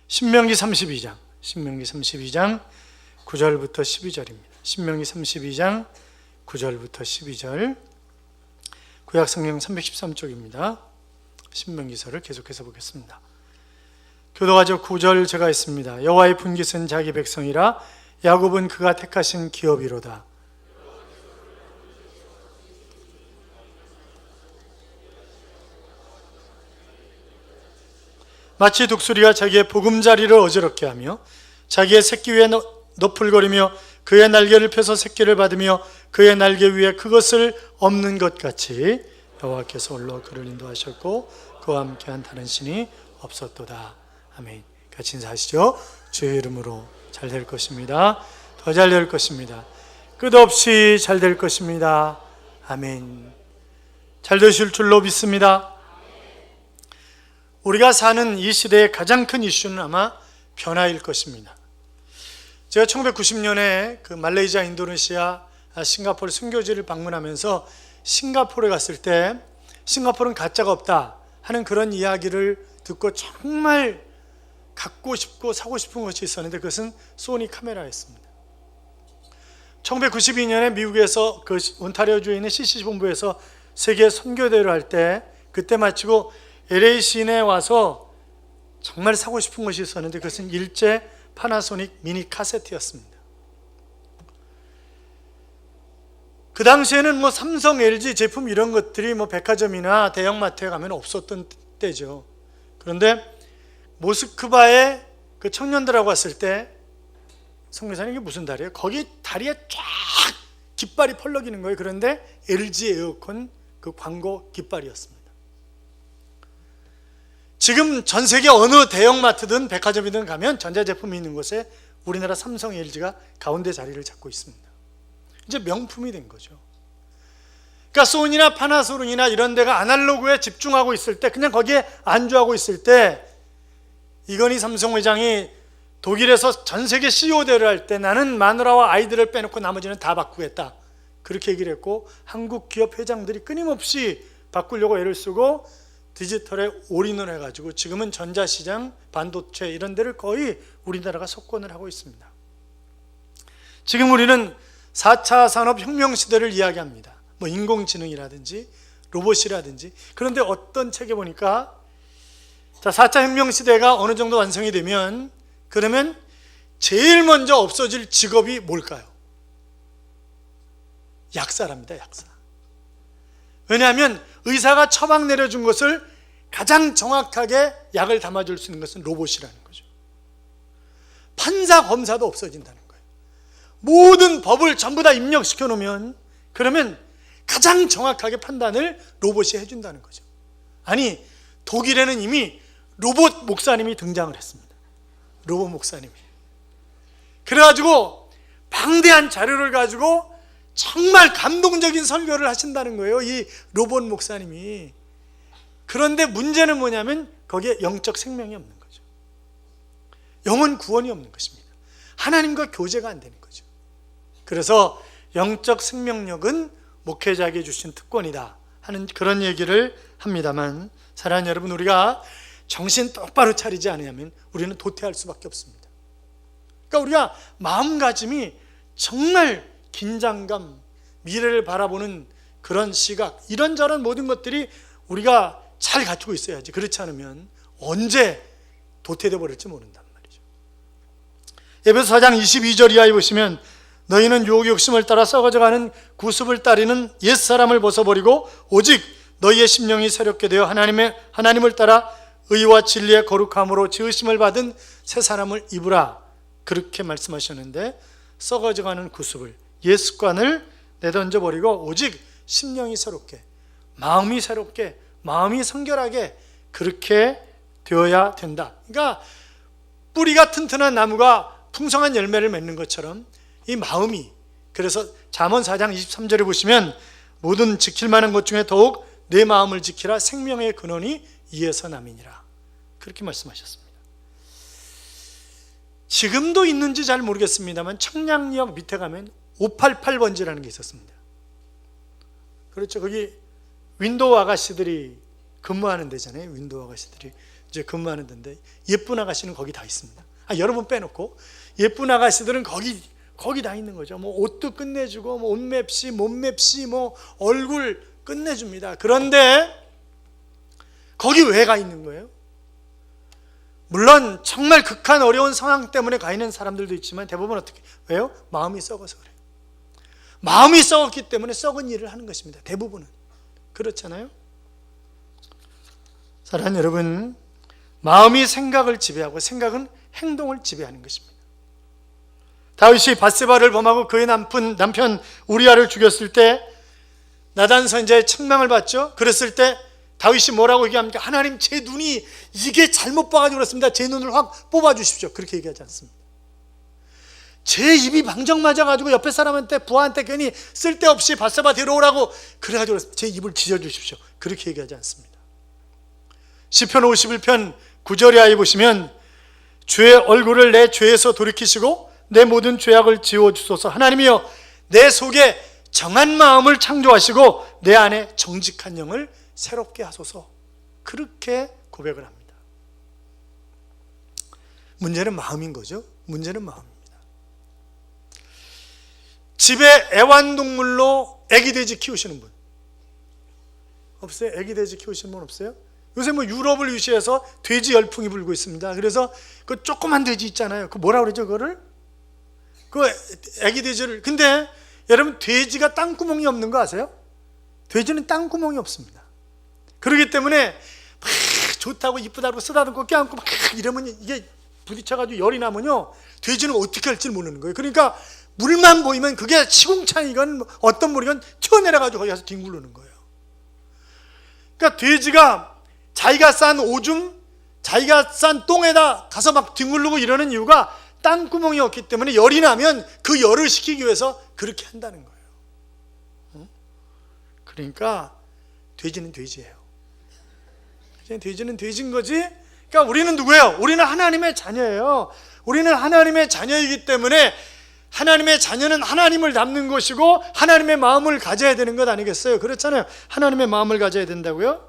신명기 32장 9절부터 12절입니다. 신명기 32장 9절부터 12절, 구약 성경 313쪽입니다. 신명기서를 계속해서 보겠습니다. 교도가족 9절 제가 있습니다. 여호와의 분깃은 자기 백성이라 야곱은 그가 택하신 기업이로다. 마치 독수리가 자기의 보금자리를 어지럽게 하며 자기의 새끼 위에 너풀거리며 그의 날개를 펴서 새끼를 받으며 그의 날개 위에 그것을 엎는 것 같이 여호와께서 홀로 그를 인도하셨고 그와 함께한 다른 신이 없었도다. 아멘. 같이 인사하시죠. 주의 이름으로 잘 될 것입니다. 더 잘 될 것입니다. 끝없이 잘 될 것입니다. 아멘. 잘 되실 줄로 믿습니다. 우리가 사는 이 시대의 가장 큰 이슈는 아마 변화일 것입니다. 제가 1990년에 그 말레이시아, 인도네시아, 싱가포르 선교지를 방문하면서 싱가포르에 갔을 때 싱가포르는 가짜가 없다 하는 그런 이야기를 듣고 정말 갖고 싶고 사고 싶은 것이 있었는데 그것은 소니 카메라였습니다. 1992년에 미국에서 그 온타리오주에 있는 CCC 본부에서 세계 선교대회를 할 때 그때 마치고 LA 시내에 와서 정말 사고 싶은 것이 있었는데 그것은 일제 파나소닉 미니 카세트였습니다. 그 당시에는 삼성, LG 제품 이런 것들이 백화점이나 대형마트에 가면 없었던 때죠. 그런데 모스크바에 그 청년들하고 왔을 때 성교사님 이게 무슨 다리예요? 거기 다리에 쫙 깃발이 펄럭이는 거예요. 그런데 LG 에어컨 그 광고 깃발이었습니다. 지금 전 세계 어느 대형마트든 백화점이든 가면 전자제품이 있는 곳에 우리나라 삼성, LG가 가운데 자리를 잡고 있습니다. 이제 명품이 된 거죠. 그러니까 소니나 파나소닉이나 이런 데가 아날로그에 집중하고 있을 때, 그냥 거기에 안주하고 있을 때, 이건희 삼성 회장이 독일에서 전 세계 CEO 대회를 할 때 나는 마누라와 아이들을 빼놓고 나머지는 다 바꾸겠다 그렇게 얘기를 했고, 한국 기업 회장들이 끊임없이 바꾸려고 애를 쓰고 디지털에 올인을 해가지고 지금은 전자시장, 반도체 이런 데를 거의 우리나라가 석권을 하고 있습니다. 지금 우리는 4차 산업혁명 시대를 이야기합니다. 인공지능이라든지 로봇이라든지. 그런데 어떤 책에 보니까 4차 혁명 시대가 어느 정도 완성이 되면 그러면 제일 먼저 없어질 직업이 뭘까요? 약사랍니다. 약사. 왜냐하면 의사가 처방 내려준 것을 가장 정확하게 약을 담아줄 수 있는 것은 로봇이라는 거죠. 판사, 검사도 없어진다는 거예요. 모든 법을 전부 다 입력시켜 놓으면 그러면 가장 정확하게 판단을 로봇이 해준다는 거죠. 아니, 독일에는 이미 로봇 목사님이 등장을 했습니다. 로봇 목사님이. 그래가지고 방대한 자료를 가지고 정말 감동적인 설교를 하신다는 거예요, 이 로봇 목사님이. 그런데 문제는 뭐냐면 거기에 영적 생명이 없는 거죠. 영혼 구원이 없는 것입니다. 하나님과 교제가 안 되는 거죠. 그래서 영적 생명력은 목회자에게 주신 특권이다 하는 그런 얘기를 합니다만, 사랑하는 여러분, 우리가 정신 똑바로 차리지 않으면 우리는 도태할 수밖에 없습니다. 그러니까 우리가 마음가짐이 정말 긴장감, 미래를 바라보는 그런 시각, 이런저런 모든 것들이 우리가 잘 갖추고 있어야지. 그렇지 않으면 언제 도태되어 버릴지 모른단 말이죠. 에베소 4장 22절 이하에 보시면 너희는 유혹의 욕심을 따라 썩어져가는 구습을 따르는 옛사람을 벗어버리고 오직 너희의 심령이 새롭게 되어 하나님을 따라 의와 진리의 거룩함으로 지으심을 받은 새 사람을 입으라 그렇게 말씀하셨는데, 썩어져가는 구습을, 옛 습관을 내던져 버리고 오직 심령이 새롭게, 마음이 새롭게, 마음이 성결하게 그렇게 되어야 된다. 그러니까 뿌리가 튼튼한 나무가 풍성한 열매를 맺는 것처럼 이 마음이, 그래서 잠언 4장 23절에 보시면 모든 지킬 만한 것 중에 더욱 내 마음을 지키라 생명의 근원이 이에서 남이니라 그렇게 말씀하셨습니다. 지금도 있는지 잘 모르겠습니다만 청량리역 밑에 가면 588번지라는 게 있었습니다. 그렇죠. 거기 윈도우 아가씨들이 근무하는 데잖아요. 윈도우 아가씨들이. 이제 근무하는 데인데 예쁜 아가씨는 거기 다 있습니다. 여러분 빼놓고 예쁜 아가씨들은 거기 다 있는 거죠. 뭐 옷도 끝내주고 뭐 옷맵시 몸맵시 뭐 얼굴 끝내줍니다. 그런데 거기 왜 가 있는 거예요? 물론 정말 극한 어려운 상황 때문에 가 있는 사람들도 있지만 대부분 어떻게 왜요? 마음이 썩어서 그래요. 마음이 썩었기 때문에 썩은 일을 하는 것입니다. 대부분은 그렇잖아요. 사랑하는 여러분, 마음이 생각을 지배하고 생각은 행동을 지배하는 것입니다. 다윗이 밧세바를 범하고 그의 남편 우리아를 죽였을 때 나단 선지자의 책망을 받죠. 그랬을 때 다윗이 뭐라고 얘기합니까? 하나님, 제 눈이 이게 잘못 봐가지고 그렇습니다. 제 눈을 확 뽑아주십시오. 그렇게 얘기하지 않습니다. 제 입이 방정 맞아가지고 옆에 사람한테 부하한테 괜히 쓸데없이 밧세바 데려오라고 그래가지고 제 입을 지져주십시오. 그렇게 얘기하지 않습니다. 시편 51편 9절에 아예 보시면 주의 얼굴을 내 죄에서 돌이키시고 내 모든 죄악을 지워주소서. 하나님이여, 내 속에 정한 마음을 창조하시고 내 안에 정직한 영을 새롭게 하소서. 그렇게 고백을 합니다. 문제는 마음인 거죠. 문제는 마음입니다. 집에 애완동물로 애기돼지 키우시는 분 없어요? 애기돼지 키우시는 분 없어요? 요새 뭐 유럽을 유시해서 돼지 열풍이 불고 있습니다. 그래서 그 조그만 돼지 있잖아요. 그 뭐라 그러죠? 그거를? 그 애기돼지를. 근데 여러분, 돼지가 땅구멍이 없는 거 아세요? 돼지는 땅구멍이 없습니다. 그렇기 때문에 막 좋다고 이쁘다고 쓰다듬고 껴안고 막 이러면 이게 부딪혀가지고 열이 나면요, 돼지는 어떻게 할지 모르는 거예요. 그러니까 물만 보이면 그게 시궁창이건 어떤 물이건 튀어내려가지고 거기 가서 뒹굴르는 거예요. 그러니까 돼지가 자기가 싼 오줌, 자기가 싼 똥에다 가서 막 뒹굴르고 이러는 이유가 땅구멍이 없기 때문에 열이 나면 그 열을 식히기 위해서 그렇게 한다는 거예요. 그러니까 돼지는 돼지예요. 돼지는 돼지인 거지. 그러니까 우리는 누구예요? 우리는 하나님의 자녀예요. 우리는 하나님의 자녀이기 때문에 하나님의 자녀는 하나님을 닮는 것이고 하나님의 마음을 가져야 되는 것 아니겠어요? 그렇잖아요. 하나님의 마음을 가져야 된다고요.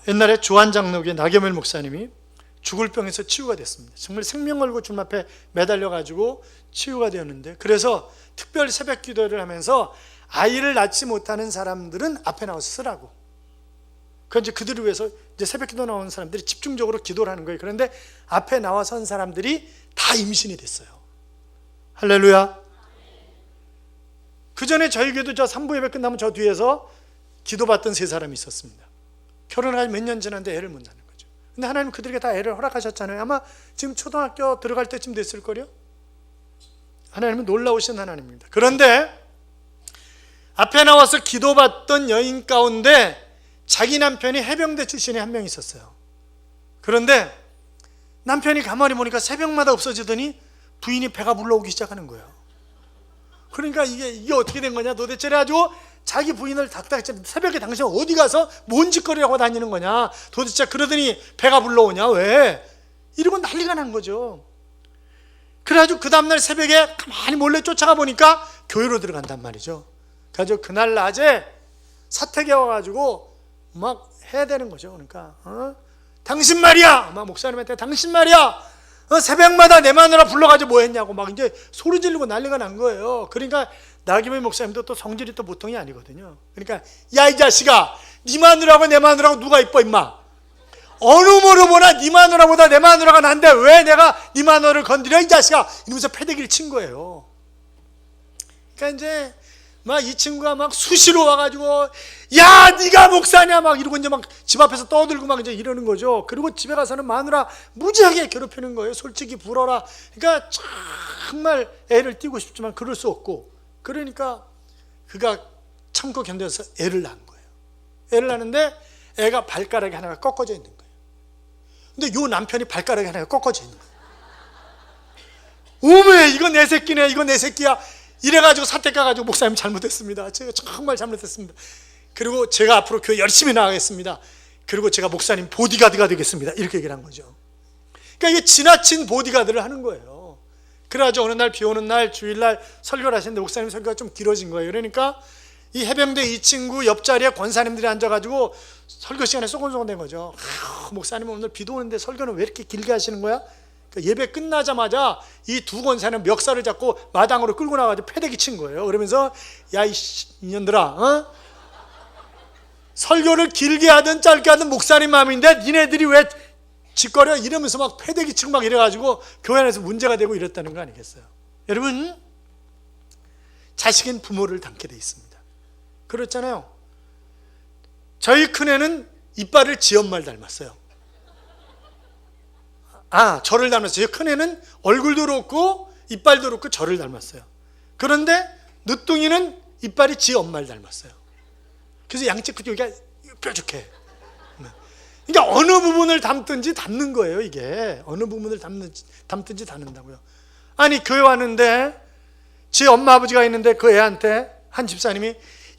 옛날에 조한장로교의 나겸일 목사님이 죽을 병에서 치유가 됐습니다. 정말 생명 걸고 주님 앞에 매달려가지고 치유가 되었는데, 그래서 특별 새벽 기도를 하면서 아이를 낳지 못하는 사람들은 앞에 나와서 쓰라고. 이제 그들을 위해서 이제 새벽 기도 나오는 사람들이 집중적으로 기도를 하는 거예요. 그런데 앞에 나와 선 사람들이 다 임신이 됐어요. 할렐루야. 그 전에 저희 교회도 저 3부 예배 끝나면 저 뒤에서 기도받던 3사람이 있었습니다. 결혼하기 몇 년 지났는데 애를 못 낳는 거죠. 근데 하나님 그들에게 다 애를 허락하셨잖아요. 아마 지금 초등학교 들어갈 때쯤 됐을걸요. 하나님은 놀라우신 하나님입니다. 그런데 앞에 나와서 기도받던 여인 가운데 자기 남편이 해병대 출신의 한 명 있었어요. 그런데 남편이 가만히 보니까 새벽마다 없어지더니 부인이 배가 불러오기 시작하는 거예요. 그러니까 이게 어떻게 된 거냐 도대체. 그래가지고 자기 부인을 닥닥 새벽에 당신 어디 가서 뭔 짓거리라고 다니는 거냐 도대체. 그러더니 배가 불러오냐 왜? 이러고 난리가 난 거죠. 그래가지고 그 다음날 새벽에 가만히 몰래 쫓아가 보니까 교회로 들어간단 말이죠. 그래가지고 그날 낮에 사택에 와가지고 막 해야 되는 거죠. 그러니까 당신 말이야, 막 목사님한테 당신 말이야, 새벽마다 내 마누라 불러가지고 뭐 했냐고 막 이제 소리 지르고 난리가 난 거예요. 그러니까 나겸의 목사님도 또 성질이 또 보통이 아니거든요. 그러니까 야 이 자식아, 네 마누라하고 내 마누라하고 누가 이뻐 임마? 어느 모로 보나 네 마누라보다 내 마누라가 난데 왜 내가 네 마누라를 건드려 이 자식아, 이러면서 패대기를 친 거예요. 그러니까 이제 막 이 친구가 막 수시로 와가지고 야 네가 목사냐 막 이러고 이제 막 집 앞에서 떠들고 막 이제 이러는 거죠. 그리고 집에 가서는 마누라 무지하게 괴롭히는 거예요. 솔직히 불어라. 그러니까 정말 애를 띄고 싶지만 그럴 수 없고, 그러니까 그가 참고 견뎌서 애를 낳은 거예요. 애를 낳는데 애가 발가락이 하나가 꺾어져 있는 거예요. 근데 요 남편이 발가락이 하나가 꺾어져 있는 거예요. 오메 이거 내 새끼네, 이거 내 새끼야. 이래가지고 사택 가가지고 목사님 잘못했습니다. 제가 정말 잘못했습니다. 그리고 제가 앞으로 교회 열심히 나가겠습니다. 그리고 제가 목사님 보디가드가 되겠습니다. 이렇게 얘기를 한 거죠. 그러니까 이게 지나친 보디가드를 하는 거예요. 그래가지고 어느 날 비 오는 날 주일날 설교를 하시는데 목사님 설교가 좀 길어진 거예요. 그러니까 이 해병대 이 친구 옆자리에 권사님들이 앉아가지고 설교 시간에 쏘곤쏘곤 거죠. 목사님 오늘 비도 오는데 설교는 왜 이렇게 길게 하시는 거야? 예배 끝나자마자 이 두 권사는 멱살을 잡고 마당으로 끌고 나가지고 패대기 친 거예요. 그러면서 야 이년들아, 설교를 길게 하든 짧게 하든 목사님 마음인데 니네들이 왜 짓거려? 이러면서 막 패대기 치고 막 이래가지고 교회 안에서 문제가 되고 이랬다는 거 아니겠어요? 여러분, 자식은 부모를 닮게 돼 있습니다. 그렇잖아요. 저희 큰애는 이빨을 지 엄마를 닮았어요. 저를 닮았어요. 큰애는 얼굴도 그렇고 이빨도 그렇고 저를 닮았어요. 그런데 늦둥이는 이빨이 지 엄마를 닮았어요. 그래서 양쪽 여기가 뾰족해. 그러니까 어느 부분을 닮든지 닮는 거예요. 이게 어느 부분을 닮든지 닮는다고요. 아니 교회 왔는데 지 엄마 아버지가 있는데 그 애한테 한 집사님이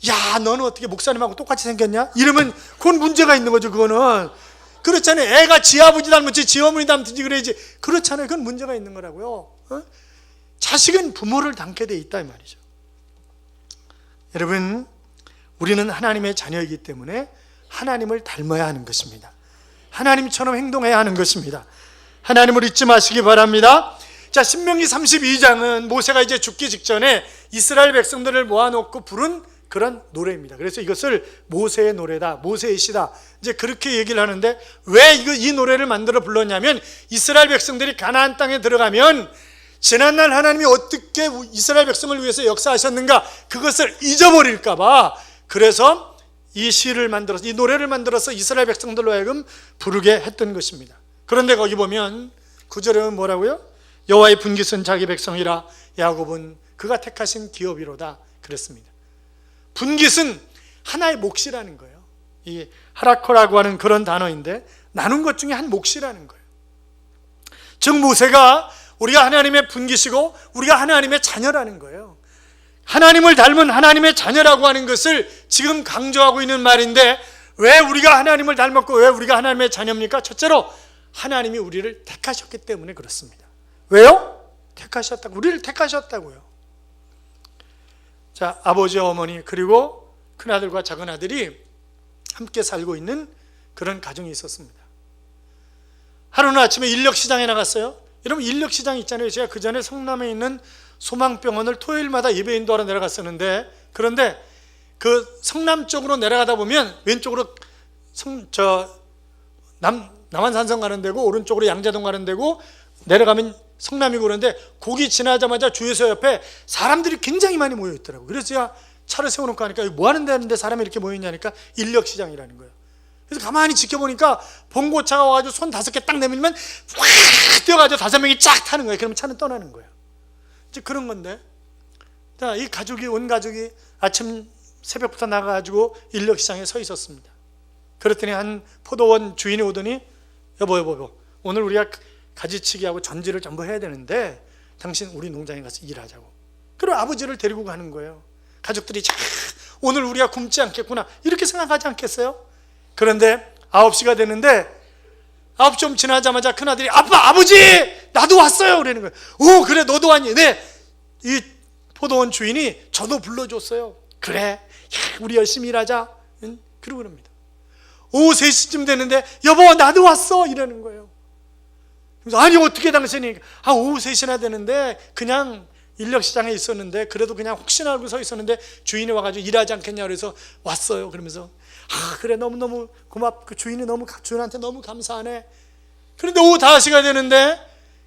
야 너는 어떻게 목사님하고 똑같이 생겼냐? 이러면 그건 문제가 있는 거죠. 그거는 그렇잖아요. 애가 지 아버지 닮았지 지 어머니 닮든지 그래야지. 그렇잖아요. 그건 문제가 있는 거라고요. 자식은 부모를 닮게 돼 있다 이 말이죠. 여러분, 우리는 하나님의 자녀이기 때문에 하나님을 닮아야 하는 것입니다. 하나님처럼 행동해야 하는 것입니다. 하나님을 잊지 마시기 바랍니다. 자, 신명기 32장은 모세가 이제 죽기 직전에 이스라엘 백성들을 모아놓고 부른 그런 노래입니다. 그래서 이것을 모세의 노래다, 모세의 시다, 이제 그렇게 얘기를 하는데, 왜 이 노래를 만들어 불렀냐면 이스라엘 백성들이 가나안 땅에 들어가면 지난날 하나님이 어떻게 이스라엘 백성을 위해서 역사하셨는가 그것을 잊어버릴까 봐, 그래서 이 시를 만들어서, 이 노래를 만들어서 이스라엘 백성들로 하여금 부르게 했던 것입니다. 그런데 거기 보면 9절에 뭐라고요? 여호와의 분깃은 자기 백성이라 야곱은 그가 택하신 기업이로다 그랬습니다. 분깃은 하나의 몫이라는 거예요. 이 하라코라고 하는 그런 단어인데 나눈 것 중에 한 몫이라는 거예요. 즉 모세가 우리가 하나님의 분깃이고 우리가 하나님의 자녀라는 거예요. 하나님을 닮은 하나님의 자녀라고 하는 것을 지금 강조하고 있는 말인데, 왜 우리가 하나님을 닮았고 왜 우리가 하나님의 자녀입니까? 첫째로 하나님이 우리를 택하셨기 때문에 그렇습니다. 왜요? 택하셨다고, 우리를 택하셨다고요. 자, 아버지, 어머니 그리고 큰아들과 작은아들이 함께 살고 있는 그런 가정이 있었습니다. 하루는 아침에 인력시장에 나갔어요. 여러분, 인력시장 있잖아요. 제가 그 전에 성남에 있는 소망병원을 토요일마다 예배인도 하러 내려갔었는데, 그런데 그 성남 쪽으로 내려가다 보면 왼쪽으로 남한산성 가는 데고 오른쪽으로 양재동 가는 데고 내려가면 성남이고, 그런데 거기 지나자마자 주유소 옆에 사람들이 굉장히 많이 모여 있더라고요. 그래서 제가 차를 세워놓고 하니까 뭐 하는 데인데 사람이 이렇게 모여 있냐니까 인력시장이라는 거예요. 그래서 가만히 지켜보니까 봉고차가 와가지고 손 5개 딱 내밀면 확 뛰어가지고 5명이 쫙 타는 거예요. 그러면 차는 떠나는 거예요. 이제 그런 건데, 자, 이 가족이, 온 가족이 아침 새벽부터 나가가지고 인력시장에 서 있었습니다. 그랬더니 한 포도원 주인이 오더니 여보 오늘 우리가 가지치기하고 전지를 전부 해야 되는데 당신 우리 농장에 가서 일하자고. 그리고 아버지를 데리고 가는 거예요. 가족들이 자, 오늘 우리가 굶지 않겠구나 이렇게 생각하지 않겠어요? 그런데 9시가 되는데 9시 좀 지나자마자 큰아들이 아버지 나도 왔어요 그러는 거예요. 오 그래 너도 왔니? 네. 이 포도원 주인이 저도 불러줬어요. 그래 우리 열심히 일하자. 그러고 그럽니다. 오후 3시쯤 되는데 여보 나도 왔어 이러는 거예요. 그래서 아니 어떻게 당신이 오후 3시나 되는데 그냥 인력시장에 있었는데 그래도 그냥 혹시나 알고 서 있었는데 주인이 와가지고 일하지 않겠냐 그래서 왔어요. 그러면서 그래 너무너무 고맙고 주인이 주인한테 너무 감사하네. 그런데 오후 5시가 되는데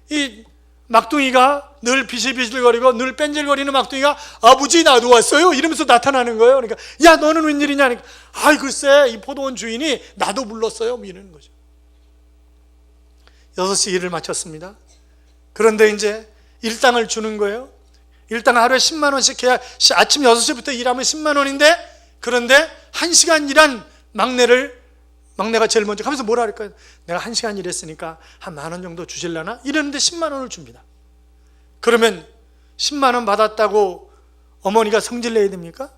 이 막둥이가 늘 비실비실거리고 늘 뺀질거리는 막둥이가 아버지 나도 왔어요 이러면서 나타나는 거예요. 그러니까 야 너는 웬일이냐 하니까 글쎄 이 포도원 주인이 나도 불렀어요 뭐 이러는 거죠. 6시 일을 마쳤습니다. 그런데 이제 일당을 주는 거예요. 일당 하루에 10만 원씩 해야 아침 6시부터 일하면 10만 원인데, 그런데 1시간 일한 막내가 제일 먼저 가면서 뭐라 할까요? 내가 1시간 일했으니까 한 10,000원 정도 주실라나? 이랬는데 10만 원을 줍니다. 그러면 10만 원 받았다고 어머니가 성질내야 됩니까?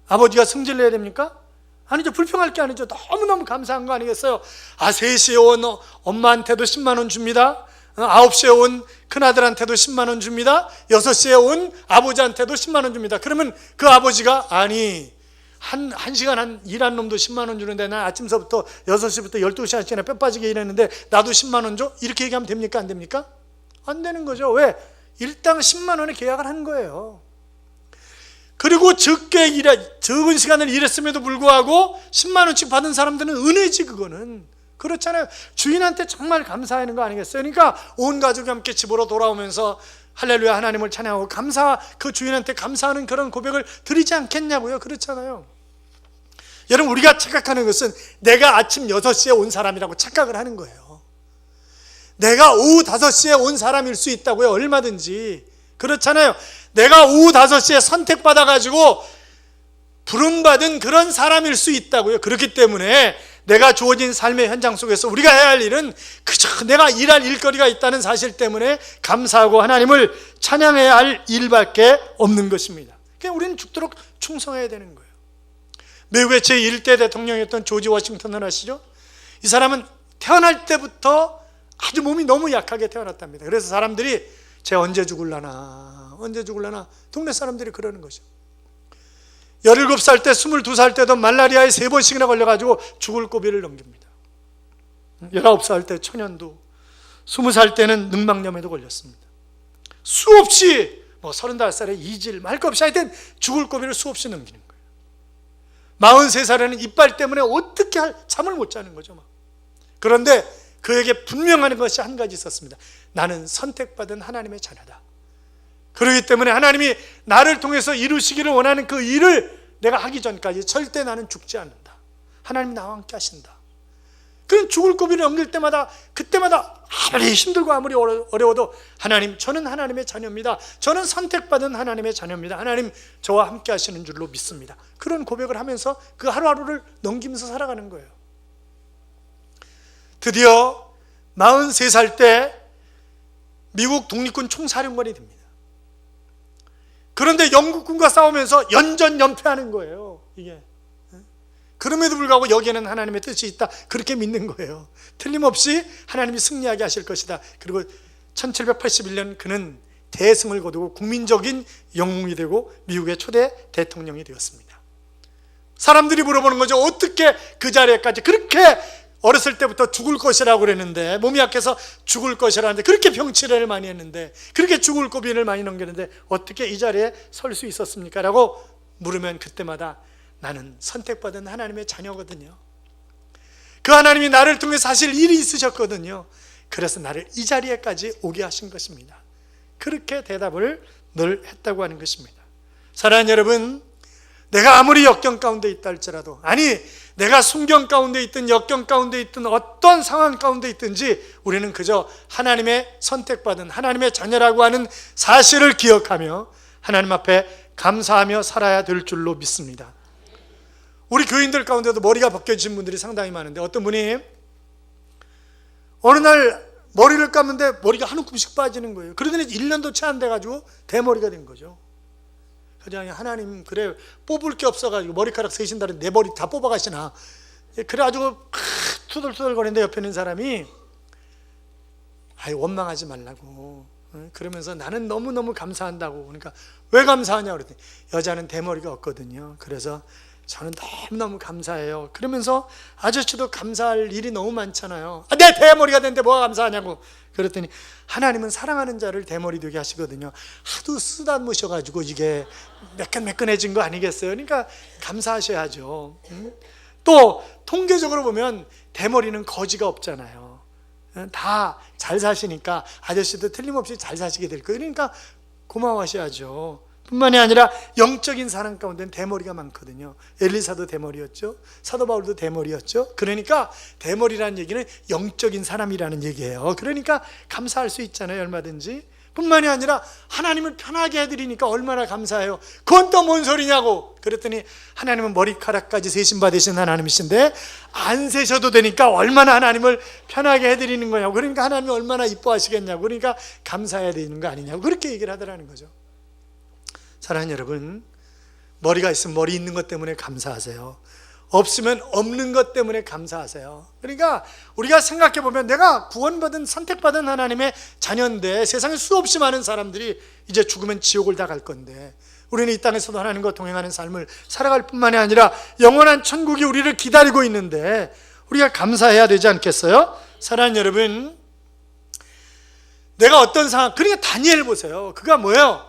아버지가 성질내야 됩니까? 아니죠. 불평할 게 아니죠. 너무너무 감사한 거 아니겠어요? 3시에 온 엄마한테도 10만 원 줍니다. 9시에 온 큰아들한테도 10만 원 줍니다. 6시에 온 아버지한테도 10만 원 줍니다. 그러면 그 아버지가 아니 한 시간 일한 놈도 10만 원 주는데 난 아침서부터 6시부터 12시간씩이나 뼈 빠지게 일했는데 나도 10만 원 줘? 이렇게 얘기하면 됩니까? 안 됩니까? 안 되는 거죠. 왜? 일당 10만 원에 계약을 한 거예요. 그리고 적은 시간을 일했음에도 불구하고 10만 원씩 받은 사람들은 은혜지. 그거는 그렇잖아요. 주인한테 정말 감사하는 거 아니겠어요? 그러니까 온 가족이 함께 집으로 돌아오면서 할렐루야 하나님을 찬양하고 그 주인한테 감사하는 그런 고백을 드리지 않겠냐고요. 그렇잖아요. 여러분, 우리가 착각하는 것은 내가 아침 6시에 온 사람이라고 착각을 하는 거예요. 내가 오후 5시에 온 사람일 수 있다고요. 얼마든지. 그렇잖아요. 내가 오후 5시에 선택받아가지고 부름받은 그런 사람일 수 있다고요. 그렇기 때문에 내가 주어진 삶의 현장 속에서 우리가 해야 할 일은 그저 내가 일할 일거리가 있다는 사실 때문에 감사하고 하나님을 찬양해야 할 일밖에 없는 것입니다. 그러니까 우리는 죽도록 충성해야 되는 거예요. 미국의 제1대 대통령이었던 조지 워싱턴을 아시죠? 이 사람은 태어날 때부터 아주 몸이 너무 약하게 태어났답니다. 그래서 사람들이 쟤 언제 죽을라나 동네 사람들이 그러는 거죠. 17살 때 22살 때도 말라리아에 3번씩이나 걸려가지고 죽을 고비를 넘깁니다. 19살 때 천연두, 20살 때는 늑막염에도 걸렸습니다. 수없이 35살에 이질 말 것 없이 하여튼 죽을 고비를 수없이 넘기는 거예요. 43살에는 이빨 때문에 어떻게 잠을 못 자는 거죠. 그런데 그에게 분명한 것이 한 가지 있었습니다. 나는 선택받은 하나님의 자녀다. 그렇기 때문에 하나님이 나를 통해서 이루시기를 원하는 그 일을 내가 하기 전까지 절대 나는 죽지 않는다. 하나님이 나와 함께 하신다. 그런 죽을 고비를 넘길 때마다 그때마다 아무리 힘들고 아무리 어려워도 하나님, 저는 하나님의 자녀입니다. 저는 선택받은 하나님의 자녀입니다. 하나님 저와 함께 하시는 줄로 믿습니다. 그런 고백을 하면서 그 하루하루를 넘기면서 살아가는 거예요. 드디어 43살 때 미국 독립군 총사령관이 됩니다. 그런데 영국군과 싸우면서 연전연패하는 거예요. 이게 그럼에도 불구하고 여기에는 하나님의 뜻이 있다, 그렇게 믿는 거예요. 틀림없이 하나님이 승리하게 하실 것이다. 그리고 1781년 그는 대승을 거두고 국민적인 영웅이 되고 미국의 초대 대통령이 되었습니다. 사람들이 물어보는 거죠. 어떻게 그 자리에까지, 그렇게 어렸을 때부터 죽을 것이라고 그랬는데, 몸이 약해서 죽을 것이라는데, 그렇게 병치레를 많이 했는데, 그렇게 죽을 고비를 많이 넘겼는데 어떻게 이 자리에 설 수 있었습니까? 라고 물으면 그때마다 나는 선택받은 하나님의 자녀거든요. 그 하나님이 나를 통해서 하실 일이 있으셨거든요. 그래서 나를 이 자리에까지 오게 하신 것입니다. 그렇게 대답을 늘 했다고 하는 것입니다. 사랑하는 여러분, 내가 아무리 역경 가운데 있다 할지라도, 아니 내가 순경 가운데 있든 역경 가운데 있든 어떤 상황 가운데 있든지 우리는 그저 하나님의 선택받은 하나님의 자녀라고 하는 사실을 기억하며 하나님 앞에 감사하며 살아야 될 줄로 믿습니다. 우리 교인들 가운데도 머리가 벗겨진 분들이 상당히 많은데, 어떤 분이 어느 날 머리를 감는데 머리가 한 움큼씩 빠지는 거예요. 그러더니 1년도 채 안 돼가지고 대머리가 된 거죠. 그냥 하나님, 그래 뽑을 게 없어가지고 머리카락 세신다는 내 머리 다 뽑아가시나, 그래가지고 투덜투덜 거리는데 옆에 있는 사람이 원망하지 말라고, 그러면서 나는 너무너무 감사한다고. 그러니까 왜 감사하냐고 그랬더니 여자는 대머리가 없거든요. 그래서 저는 너무너무 감사해요. 그러면서 아저씨도 감사할 일이 너무 많잖아요. 내 대머리가 됐는데 뭐가 감사하냐고. 그랬더니 하나님은 사랑하는 자를 대머리 되게 하시거든요. 하도 쓰다무셔가지고 이게 매끈매끈해진 거 아니겠어요? 그러니까 감사하셔야죠. 또 통계적으로 보면 대머리는 거지가 없잖아요. 다 잘 사시니까 아저씨도 틀림없이 잘 사시게 될 거예요. 그러니까 고마워하셔야죠. 뿐만이 아니라 영적인 사람 가운데는 대머리가 많거든요. 엘리사도 대머리였죠. 사도 바울도 대머리였죠. 그러니까 대머리라는 얘기는 영적인 사람이라는 얘기예요. 그러니까 감사할 수 있잖아요, 얼마든지. 뿐만이 아니라 하나님을 편하게 해드리니까 얼마나 감사해요. 그건 또 뭔 소리냐고. 그랬더니 하나님은 머리카락까지 세신 받으신 하나님이신데 안 세셔도 되니까 얼마나 하나님을 편하게 해드리는 거냐고. 그러니까 하나님이 얼마나 이뻐하시겠냐고. 그러니까 감사해야 되는 거 아니냐고, 그렇게 얘기를 하더라는 거죠. 사랑하는 여러분, 머리가 있으면 머리 있는 것 때문에 감사하세요. 없으면 없는 것 때문에 감사하세요. 그러니까 우리가 생각해 보면 내가 구원받은 선택받은 하나님의 자녀인데 세상에 수없이 많은 사람들이 이제 죽으면 지옥을 다 갈 건데 우리는 이 땅에서도 하나님과 동행하는 삶을 살아갈 뿐만이 아니라 영원한 천국이 우리를 기다리고 있는데 우리가 감사해야 되지 않겠어요? 사랑하는 여러분, 내가 어떤 상황, 그러니까 다니엘 보세요. 그가 뭐예요?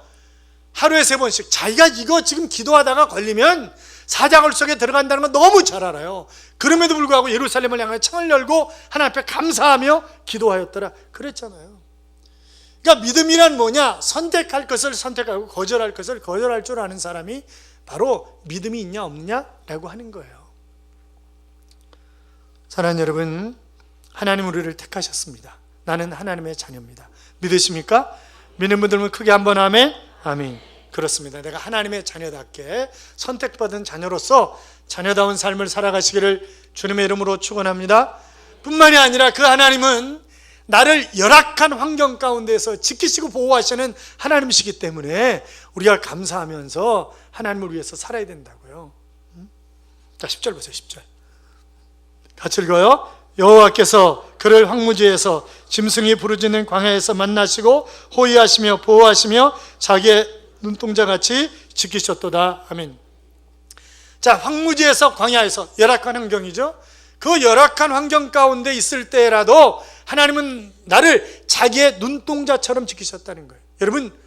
하루에 3번씩 자기가 이거 지금 기도하다가 걸리면 사자굴 속에 들어간다는 건 너무 잘 알아요. 그럼에도 불구하고 예루살렘을 향해 창을 열고 하나님 앞에 감사하며 기도하였더라 그랬잖아요. 그러니까 믿음이란 뭐냐? 선택할 것을 선택하고 거절할 것을 거절할 줄 아는 사람이 바로 믿음이 있냐 없느냐라고 하는 거예요. 사랑하는 여러분, 하나님 우리를 택하셨습니다. 나는 하나님의 자녀입니다. 믿으십니까? 믿는 분들은 크게 한번 아멘. 아멘. 그렇습니다. 내가 하나님의 자녀답게 선택받은 자녀로서 자녀다운 삶을 살아가시기를 주님의 이름으로 축원합니다. 뿐만이 아니라 그 하나님은 나를 열악한 환경 가운데서 지키시고 보호하시는 하나님이시기 때문에 우리가 감사하면서 하나님을 위해서 살아야 된다고요. 자, 10절 보세요. 10절 같이 읽어요. 여호와께서 그를 황무지에서 짐승이 부르짖는 광야에서 만나시고 호위하시며 보호하시며 자기의 눈동자같이 지키셨도다. 아멘. 자, 황무지에서 광야에서 열악한 환경이죠. 그 열악한 환경 가운데 있을 때라도 하나님은 나를 자기의 눈동자처럼 지키셨다는 거예요. 여러분,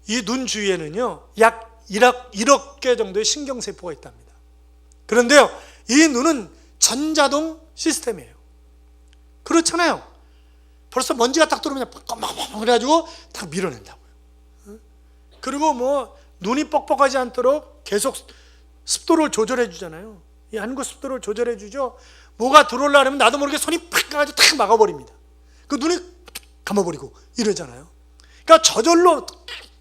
이 눈 주위에는요 약 1억 개 정도의 신경세포가 있답니다. 그런데요, 이 눈은 전자동 시스템이에요. 그렇잖아요. 벌써 먼지가 딱 들어오면 그래가지고 딱 밀어낸다고요. 그리고 뭐 눈이 뻑뻑하지 않도록 계속 습도를 조절해 주잖아요. 이 안구 습도를 조절해 주죠. 뭐가 들어오려면 나도 모르게 손이 팍 가가지고 탁 막아버립니다. 그 눈이 감아버리고 이러잖아요. 그러니까 저절로,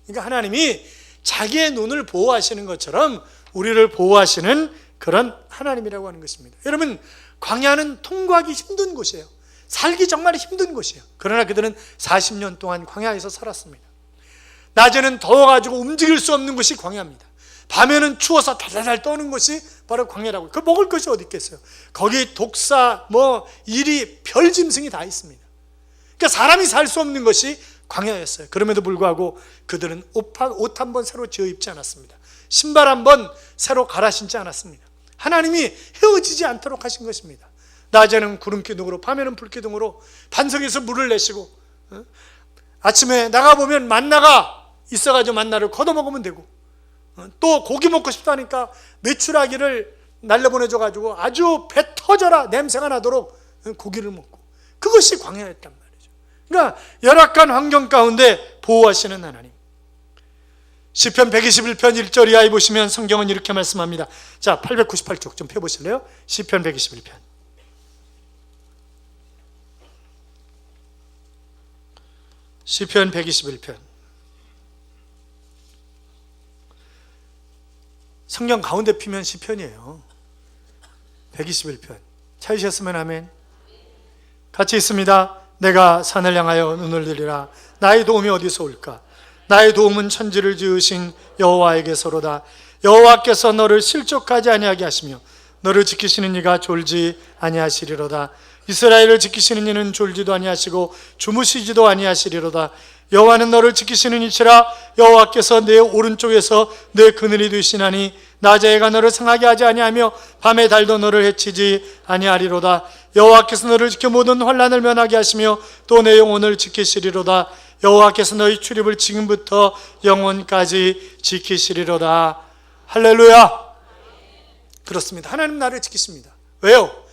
그러니까 하나님이 자기의 눈을 보호하시는 것처럼 우리를 보호하시는 그런 하나님이라고 하는 것입니다. 여러분, 광야는 통과하기 힘든 곳이에요. 살기 정말 힘든 곳이에요. 그러나 그들은 40년 동안 광야에서 살았습니다. 낮에는 더워가지고 움직일 수 없는 곳이 광야입니다. 밤에는 추워서 달달달 떠는 곳이 바로 광야라고요. 그 먹을 것이 어디 있겠어요? 거기 독사, 이리, 별짐승이 다 있습니다. 그러니까 사람이 살 수 없는 것이 광야였어요. 그럼에도 불구하고 그들은 옷 한 번 새로 지어 입지 않았습니다. 신발 한 번 새로 갈아 신지 않았습니다. 하나님이 헤어지지 않도록 하신 것입니다. 낮에는 구름기둥으로, 밤에는 불기둥으로 반석에서 물을 내시고, 아침에 나가보면 만나가 있어가지고 만나를 걷어먹으면 되고, 또 고기 먹고 싶다니까 메추라기를 날려보내줘가지고 아주 배 터져라 냄새가 나도록 고기를 먹고, 그것이 광야였단 말이죠. 그러니까 열악한 환경 가운데 보호하시는 하나님. 시편 121편 1절 이하에 보시면 성경은 이렇게 말씀합니다. 자, 898쪽 좀 펴보실래요? 시편 121편. 시편 121편. 성경 가운데 피면 시편이에요. 121편. 찾으셨으면 아멘. 같이 있습니다. 내가 산을 향하여 눈을 들이라. 나의 도움이 어디서 올까? 나의 도움은 천지를 지으신 여호와에게서로다. 여호와께서 너를 실족하지 아니하게 하시며 너를 지키시는 이가 졸지 아니하시리로다. 이스라엘을 지키시는 이는 졸지도 아니하시고 주무시지도 아니하시리로다. 여호와는 너를 지키시는 이치라. 여호와께서 내 오른쪽에서 내 그늘이 되시나니 낮에 해가 너를 상하게 하지 아니하며 밤에 달도 너를 해치지 아니하리로다. 여호와께서 너를 지켜 모든 환난을 면하게 하시며 또 내 영혼을 지키시리로다. 여호와께서 너희 출입을 지금부터 영원까지 지키시리로다. 할렐루야. 그렇습니다. 하나님 나를 지키십니다. 왜요?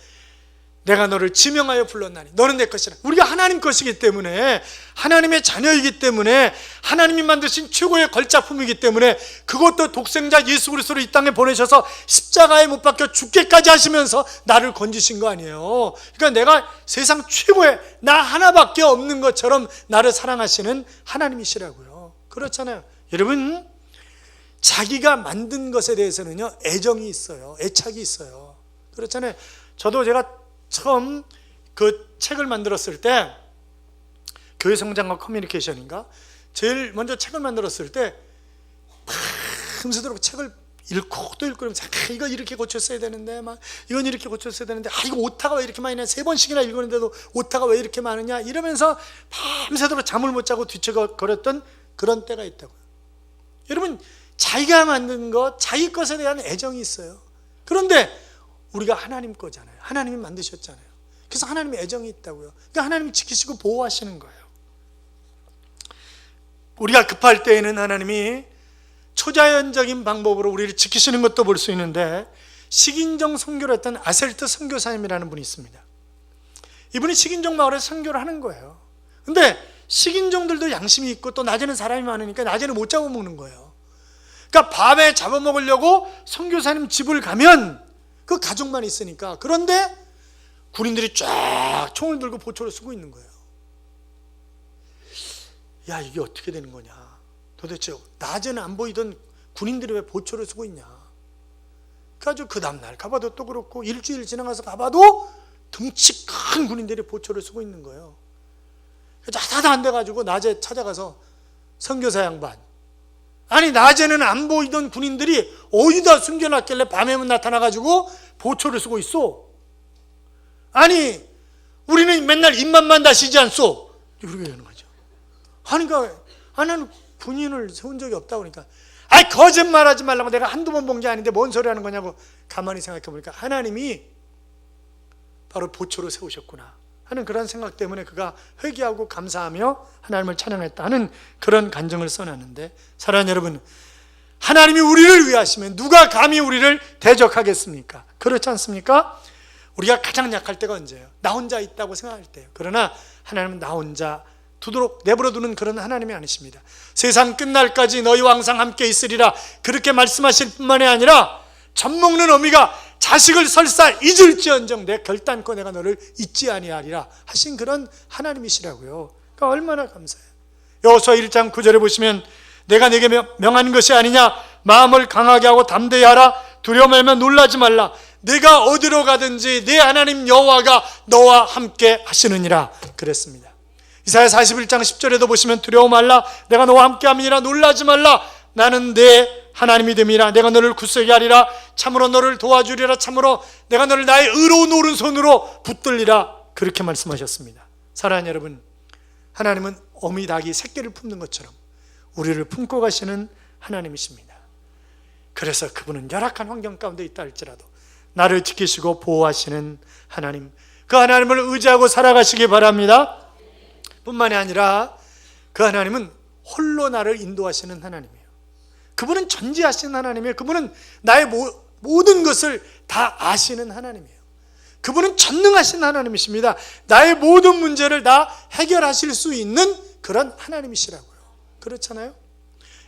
내가 너를 지명하여 불렀나니 너는 내 것이라. 우리가 하나님 것이기 때문에, 하나님의 자녀이기 때문에, 하나님이 만드신 최고의 걸작품이기 때문에, 그것도 독생자 예수 그리스도를 이 땅에 보내셔서 십자가에 못 박혀 죽게까지 하시면서 나를 건지신 거 아니에요. 그러니까 내가 세상 최고의 나 하나밖에 없는 것처럼 나를 사랑하시는 하나님이시라고요. 그렇잖아요. 여러분, 자기가 만든 것에 대해서는요 애정이 있어요. 애착이 있어요. 그렇잖아요. 저도 제가 처음 그 책을 만들었을 때, 교회 성장과 커뮤니케이션인가, 제일 먼저 책을 만들었을 때 밤새도록 책을 읽고 또 읽고 그러면서 이거 이렇게 고쳤어야 되는데, 막 이건 이렇게 고쳤어야 되는데, 이거 오타가 왜 이렇게 많이 나? 3번씩이나 읽었는데도 오타가 왜 이렇게 많으냐? 이러면서 밤새도록 잠을 못 자고 뒤척거렸던 그런 때가 있다고요. 여러분, 자기가 만든 것, 자기 것에 대한 애정이 있어요. 그런데 우리가 하나님 거잖아요. 하나님이 만드셨잖아요. 그래서 하나님의 애정이 있다고요. 그러니까 하나님이 지키시고 보호하시는 거예요. 우리가 급할 때에는 하나님이 초자연적인 방법으로 우리를 지키시는 것도 볼 수 있는데, 식인종 선교를 했던 아셀트 선교사님이라는 분이 있습니다. 이분이 식인종 마을에 선교를 하는 거예요. 근데 식인종들도 양심이 있고 또 낮에는 사람이 많으니까 낮에는 못 잡아먹는 거예요. 그러니까 밤에 잡아먹으려고 선교사님 집을 가면 그 가족만 있으니까, 그런데 군인들이 쫙 총을 들고 보초를 쏘고 있는 거예요. 야, 이게 어떻게 되는 거냐? 도대체 낮에는 안 보이던 군인들이 왜 보초를 쏘고 있냐? 그래가지고 그 다음날 가봐도 또 그렇고, 일주일 지나가서 가봐도 덩치 큰 군인들이 보초를 쏘고 있는 거예요. 하나도 안 돼가지고 낮에 찾아가서 선교사 양반, 아니 낮에는 안 보이던 군인들이 어디다 숨겨놨길래 밤에만 나타나가지고 보초를 쏘고 있어? 아니 우리는 맨날 입만만 다시지 않소? 이렇게 되는 거죠. 그러니까 나는 군인을 세운 적이 없다고. 그러니까 거짓말하지 말라고, 내가 한두 번 본 게 아닌데 뭔 소리 하는 거냐고 가만히 생각해 보니까 하나님이 바로 보초로 세우셨구나 하는 그런 생각 때문에 그가 회개하고 감사하며 하나님을 찬양했다 하는 그런 간증을 써놨는데, 사랑하는 여러분, 하나님이 우리를 위하시면 누가 감히 우리를 대적하겠습니까? 그렇지 않습니까? 우리가 가장 약할 때가 언제예요? 나 혼자 있다고 생각할 때예요. 그러나 하나님은 나 혼자 두도록 내버려두는 그런 하나님이 아니십니다. 세상 끝날까지 너희와 항상 함께 있으리라 그렇게 말씀하실 뿐만이 아니라, 젖먹는 어미가 자식을 설사 잊을지언정 내 결단코 내가 너를 잊지 아니하리라 하신 그런 하나님이시라고요. 그러니까 얼마나 감사해요. 여호수아 1장 9절에 보시면, 내가 네게 명한 것이 아니냐, 마음을 강하게 하고 담대히 하라, 두려워 말며 놀라지 말라, 내가 어디로 가든지 내 하나님 여호와가 너와 함께 하시느니라 그랬습니다. 이사야 41장 10절에도 보시면, 두려워 말라, 내가 너와 함께 함이니라, 놀라지 말라, 나는 내 하나님이 됨이라, 내가 너를 굳세게 하리라, 참으로 너를 도와주리라, 참으로 내가 너를 나의 의로운 오른손으로 붙들리라 그렇게 말씀하셨습니다. 사랑하는 여러분, 하나님은 어미 닭이 새끼를 품는 것처럼 우리를 품고 가시는 하나님이십니다. 그래서 그분은 열악한 환경 가운데 있다 할지라도 나를 지키시고 보호하시는 하나님, 그 하나님을 의지하고 살아가시기 바랍니다. 뿐만이 아니라 그 하나님은 홀로 나를 인도하시는 하나님이에요. 그분은 전지하신 하나님이에요. 그분은 나의 모든 것을 다 아시는 하나님이에요. 그분은 전능하신 하나님이십니다. 나의 모든 문제를 다 해결하실 수 있는 그런 하나님이시라고요. 그렇잖아요?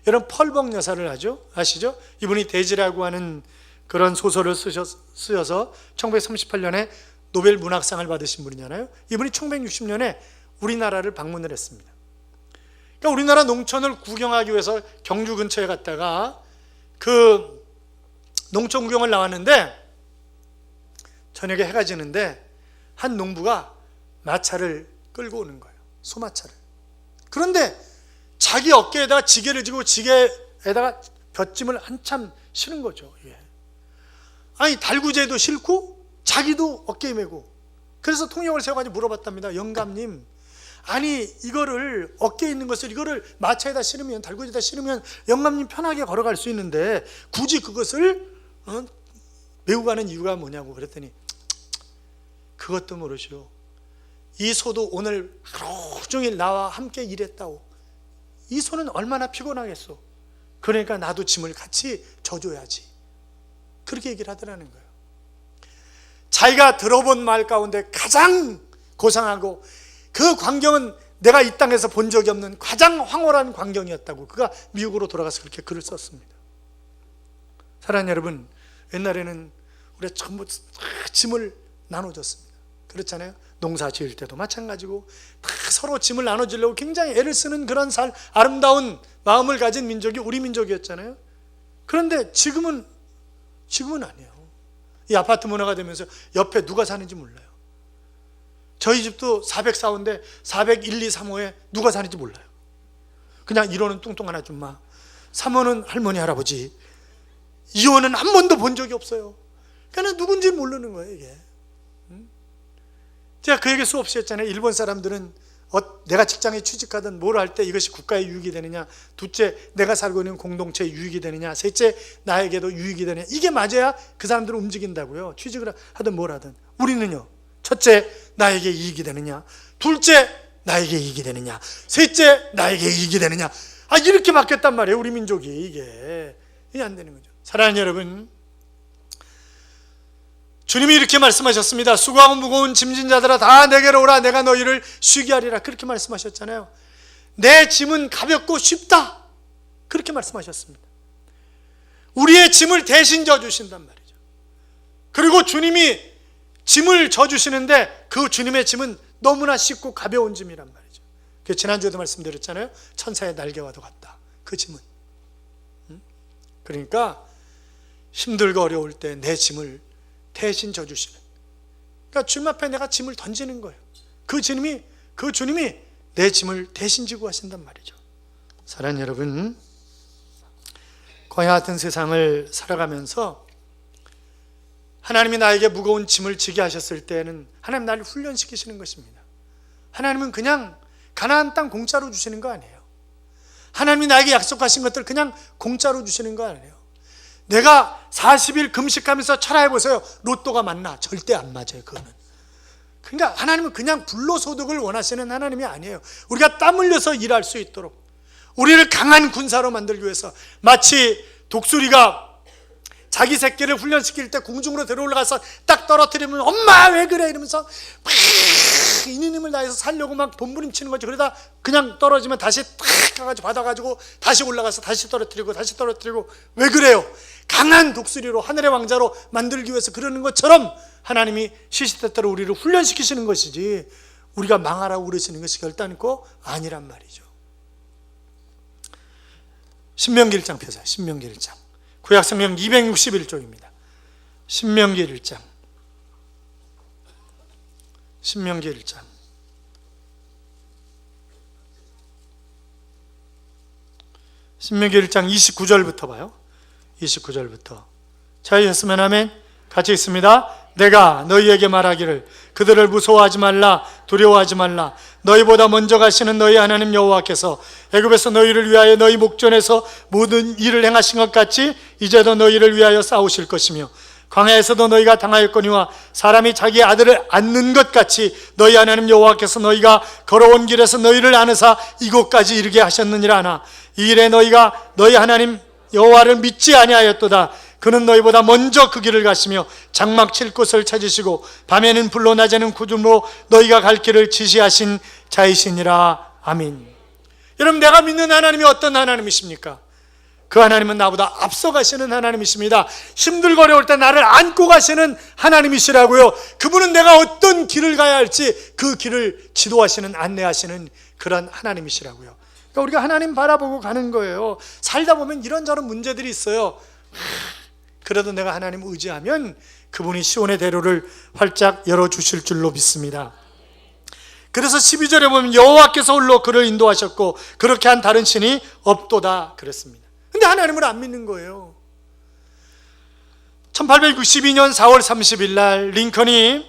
여러분, 펄벅 여사를 아시죠? 이분이 대지라고 하는 그런 소설을 쓰셔서 1938년에 노벨 문학상을 받으신 분이잖아요. 이분이 1960년에 우리나라를 방문을 했습니다. 그러니까 우리나라 농촌을 구경하기 위해서 경주 근처에 갔다가 그 농촌 구경을 나왔는데, 저녁에 해가 지는데 한 농부가 마차를 끌고 오는 거예요. 소마차를. 그런데 자기 어깨에다가 지게를 지고 지게에다가 볏짐을 한참 실은 거죠. 아니 달구제도 싣고 자기도 어깨에 메고. 그래서 통역을 세워가지고 물어봤답니다. 영감님, 아니 이거를 어깨에 있는 것을 이거를 마차에다 실으면, 달구지에다 실으면 영감님 편하게 걸어갈 수 있는데 굳이 그것을 메고 가는 이유가 뭐냐고 그랬더니, 그것도 모르시오. 이 소도 오늘 하루 종일 나와 함께 일했다오. 이 소는 얼마나 피곤하겠소. 그러니까 나도 짐을 같이 져줘야지. 그렇게 얘기를 하더라는 거예요. 자기가 들어본 말 가운데 가장 고상하고 그 광경은 내가 이 땅에서 본 적이 없는 가장 황홀한 광경이었다고 그가 미국으로 돌아가서 그렇게 글을 썼습니다. 사랑하는 여러분, 옛날에는 우리가 전부 짐을 나눠줬습니다. 그렇잖아요? 농사 지을 때도 마찬가지고 다 서로 짐을 나눠주려고 굉장히 애를 쓰는 그런 아름다운 마음을 가진 민족이 우리 민족이었잖아요. 그런데 지금은 아니에요. 이 아파트 문화가 되면서 옆에 누가 사는지 몰라요. 저희 집도 404호인데 401, 2, 3호에 누가 사는지 몰라요. 그냥 1호는 뚱뚱 하나 좀 마, 3호는 할머니 할아버지, 이혼은 한 번도 본 적이 없어요. 그러니까 누군지 모르는 거예요, 이게. 제가 그 얘기 수없이 했잖아요. 일본 사람들은 내가 직장에 취직하든 뭘 할 때 이것이 국가에 유익이 되느냐, 둘째 내가 살고 있는 공동체에 유익이 되느냐, 셋째 나에게도 유익이 되느냐, 이게 맞아야 그 사람들은 움직인다고요. 취직을 하든 뭘 하든. 우리는요, 첫째 나에게 이익이 되느냐, 둘째 나에게 이익이 되느냐, 셋째 나에게 이익이 되느냐, 이렇게 바뀌었단 말이에요, 우리 민족이. 이게 안 되는 거죠. 사랑하는 여러분, 주님이 이렇게 말씀하셨습니다. 수고하고 무거운 짐진 자들아 다 내게로 오라, 내가 너희를 쉬게 하리라. 그렇게 말씀하셨잖아요. 내 짐은 가볍고 쉽다, 그렇게 말씀하셨습니다. 우리의 짐을 대신 져주신단 말이죠. 그리고 주님이 짐을 져주시는데 그 주님의 짐은 너무나 쉽고 가벼운 짐이란 말이죠. 지난주에도 말씀드렸잖아요. 천사의 날개와도 같다, 그 짐은. 그러니까 힘들고 어려울 때 내 짐을 대신 져주시는, 그러니까 주님 앞에 내가 짐을 던지는 거예요. 그 주님이 내 짐을 대신 지고 하신단 말이죠. 사랑하는 여러분, 광야 같은 세상을 살아가면서 하나님이 나에게 무거운 짐을 지게 하셨을 때는 하나님 나를 훈련시키시는 것입니다. 하나님은 그냥 가나안 땅 공짜로 주시는 거 아니에요. 하나님이 나에게 약속하신 것들 그냥 공짜로 주시는 거 아니에요. 내가 40일 금식하면서 철야해보세요. 로또가 맞나? 절대 안 맞아요, 그거는. 그러니까 하나님은 그냥 불로소득을 원하시는 하나님이 아니에요. 우리가 땀 흘려서 일할 수 있도록, 우리를 강한 군사로 만들기 위해서, 마치 독수리가 자기 새끼를 훈련시킬 때 공중으로 들어올라가서 딱 떨어뜨리면 엄마 왜 그래 이러면서 막 있는 힘을 다해서 살려고 막 몸부림치는 거죠. 그러다 그냥 떨어지면 다시 탁 가가지고 받아가지고 다시 올라가서 다시 떨어뜨리고 왜 그래요? 강한 독수리로 하늘의 왕자로 만들기 위해서 그러는 것처럼 하나님이 시시때때로 우리를 훈련시키시는 것이지 우리가 망하라고 그러시는 것이 결단코 아니란 말이죠. 신명기 1장 펴세요. 신명기 1장. 구약성경 261쪽입니다. 신명기 1장. 신명기 1장. 신명기 1장 29절부터 봐요. 29절부터. 찾으셨으면 아멘. 같이 있습니다. 내가 너희에게 말하기를 그들을 무서워하지 말라, 두려워하지 말라. 너희보다 먼저 가시는 너희 하나님 여호와께서 애굽에서 너희를 위하여 너희 목전에서 모든 일을 행하신 것 같이 이제도 너희를 위하여 싸우실 것이며 광야에서도 너희가 당하였거니와 사람이 자기 아들을 안는 것 같이 너희 하나님 여호와께서 너희가 걸어온 길에서 너희를 안으사 이곳까지 이르게 하셨느니라 하나 이 일에 너희가 너희 하나님 여호와를 믿지 아니하였도다. 그는 너희보다 먼저 그 길을 가시며 장막 칠 곳을 찾으시고 밤에는 불로 낮에는 구름으로 너희가 갈 길을 지시하신 자이시니라. 아멘. 여러분, 내가 믿는 하나님이 어떤 하나님이십니까? 그 하나님은 나보다 앞서 가시는 하나님이십니다. 힘들고 어려울 때 나를 안고 가시는 하나님이시라고요. 그분은 내가 어떤 길을 가야 할지 그 길을 지도하시는, 안내하시는 그런 하나님이시라고요. 그러니까 우리가 하나님 바라보고 가는 거예요. 살다 보면 이런저런 문제들이 있어요. 그래도 내가 하나님 의지하면 그분이 시온의 대로를 활짝 열어주실 줄로 믿습니다. 그래서 12절에 보면 여호와께서 홀로 그를 인도하셨고 그렇게 한 다른 신이 없도다 그랬습니다. 근데 하나님을 안 믿는 거예요. 1862년 4월 30일 날 링컨이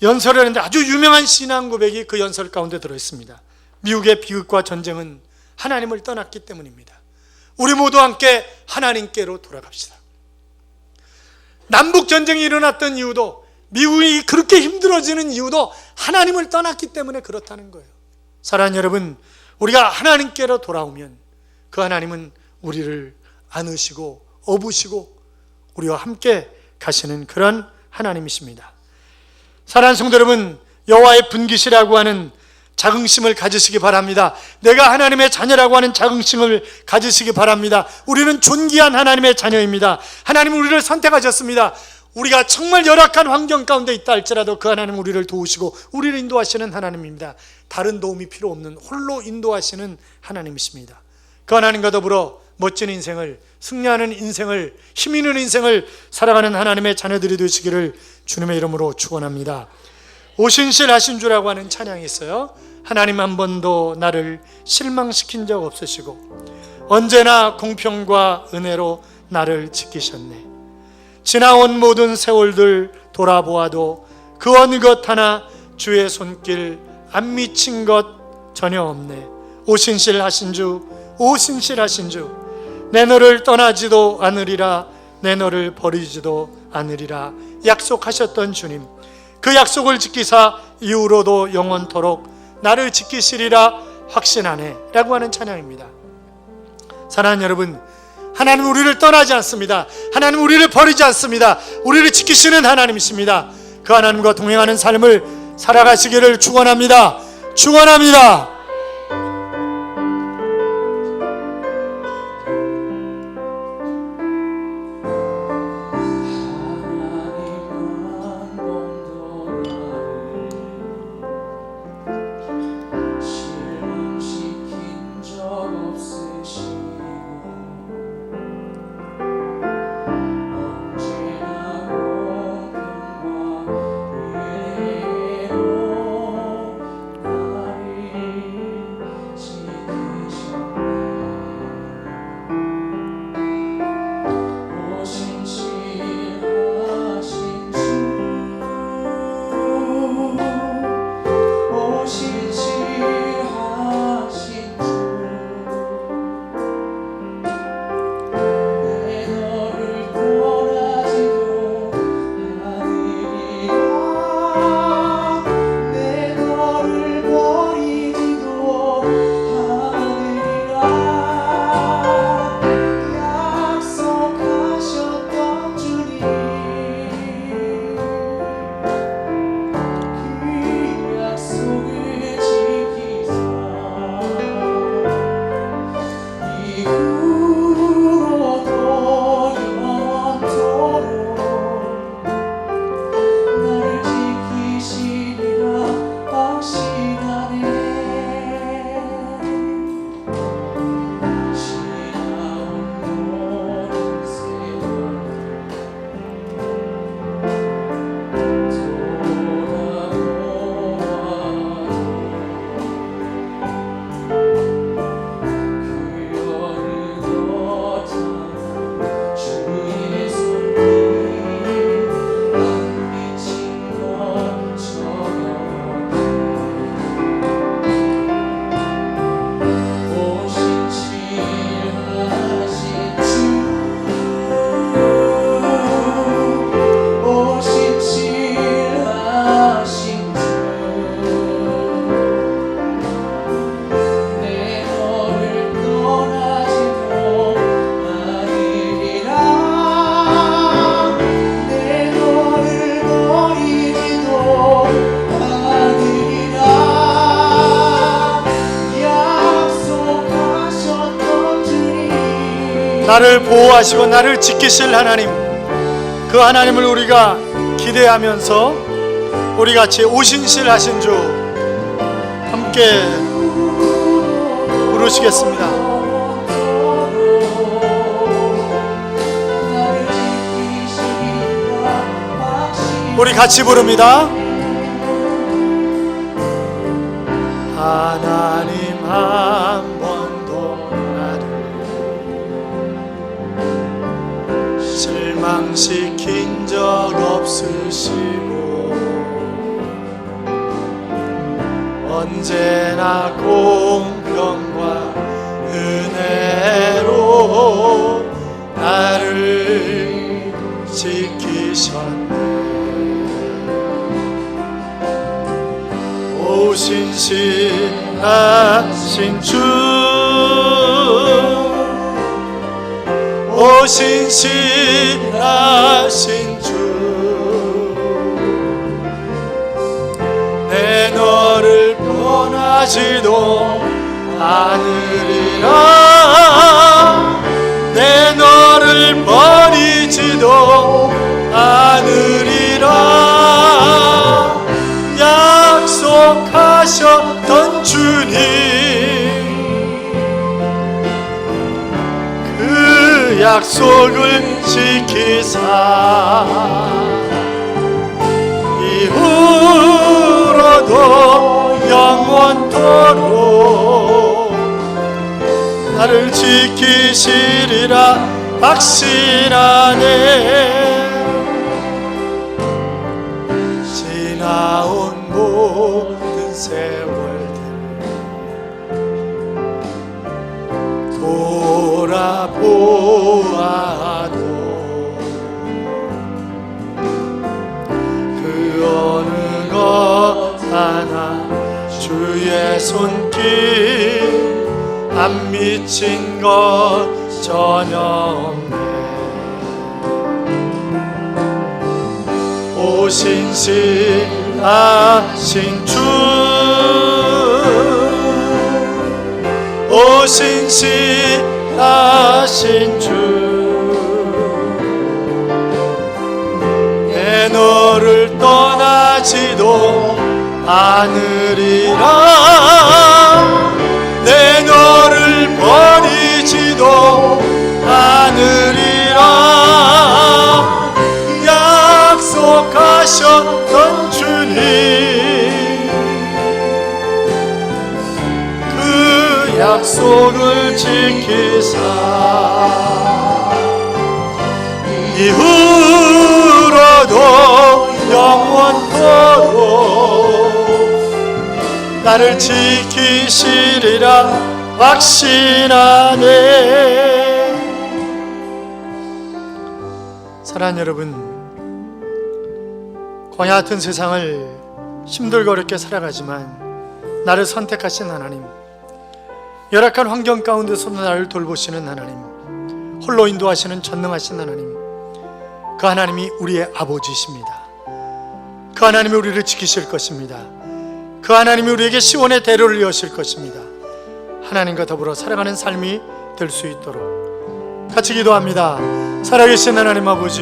연설을 했는데 아주 유명한 신앙 고백이 그 연설 가운데 들어있습니다. 미국의 비극과 전쟁은 하나님을 떠났기 때문입니다. 우리 모두 함께 하나님께로 돌아갑시다. 남북전쟁이 일어났던 이유도, 미국이 그렇게 힘들어지는 이유도 하나님을 떠났기 때문에 그렇다는 거예요. 사랑하는 여러분, 우리가 하나님께로 돌아오면 그 하나님은 우리를 안으시고 업으시고 우리와 함께 가시는 그런 하나님이십니다. 사랑하는 성도 여러분, 여호와의 분깃이라고 하는 자긍심을 가지시기 바랍니다. 내가 하나님의 자녀라고 하는 자긍심을 가지시기 바랍니다. 우리는 존귀한 하나님의 자녀입니다. 하나님은 우리를 선택하셨습니다. 우리가 정말 열악한 환경 가운데 있다 할지라도 그 하나님은 우리를 도우시고 우리를 인도하시는 하나님입니다. 다른 도움이 필요 없는 홀로 인도하시는 하나님이십니다. 그 하나님과 더불어 멋진 인생을, 승리하는 인생을, 힘 있는 인생을 살아가는 하나님의 자녀들이 되시기를 주님의 이름으로 축원합니다. 오신실 하신주라고 하는 찬양이 있어요. 하나님 한 번도 나를 실망시킨 적 없으시고 언제나 공평과 은혜로 나를 지키셨네. 지나온 모든 세월들 돌아보아도 그 어느 것 하나 주의 손길 안 미친 것 전혀 없네. 오신실하신 주, 오신실하신 주, 내 너를 떠나지도 않으리라, 내 너를 버리지도 않으리라 약속하셨던 주님, 그 약속을 지키사 이후로도 영원토록 나를 지키시리라 확신하네 라고 하는 찬양입니다. 사랑하는 여러분, 하나님은 우리를 떠나지 않습니다. 하나님은 우리를 버리지 않습니다. 우리를 지키시는 하나님이십니다. 그 하나님과 동행하는 삶을 살아가시기를 축원합니다. 축원합니다. 나를 보호하시고 나를 지키실 하나님, 그 하나님을 우리가 기대하면서 우리 같이 오신실하신 주 함께 부르시겠습니다. 우리 같이 부릅니다. 하나님 한 번도 나를 실망시킨 적 없으시고 언제나 공평과 은혜로 나를 지키셨네. 오신실하신 주, 오신실하신 주, 내 너를 떠나지도 않으리라, 내 너를 버리지도 않으리라 약속하셨던 주님, 그 약속을 지키사 이후로도 영원토록 나를 지키시리라 확신하네. 지나온 모든 세월들 돌아보아도 그 어느 것 하나 주의 손길 안 미친 것 전혀 없네. 오신실하신 주, 오신실하신 주, 내 너를 떠나지도 않으리라. 내 너를 버리지도 않으리라. 약속하셨던 주님, 그 약속을 지키사 이후로도 영원토록 나를 지키시리라 확신하네. 사랑하는 여러분, 광야 같은 세상을 힘들고 어렵게 살아가지만 나를 선택하신 하나님, 열악한 환경 가운데서도 나를 돌보시는 하나님, 홀로 인도하시는 전능하신 하나님, 그 하나님이 우리의 아버지이십니다. 그 하나님이 우리를 지키실 것입니다. 그 하나님이 우리에게 시온의 대로를 여실 것입니다. 하나님과 더불어 살아가는 삶이 될 수 있도록 같이 기도합니다. 살아계신 하나님 아버지,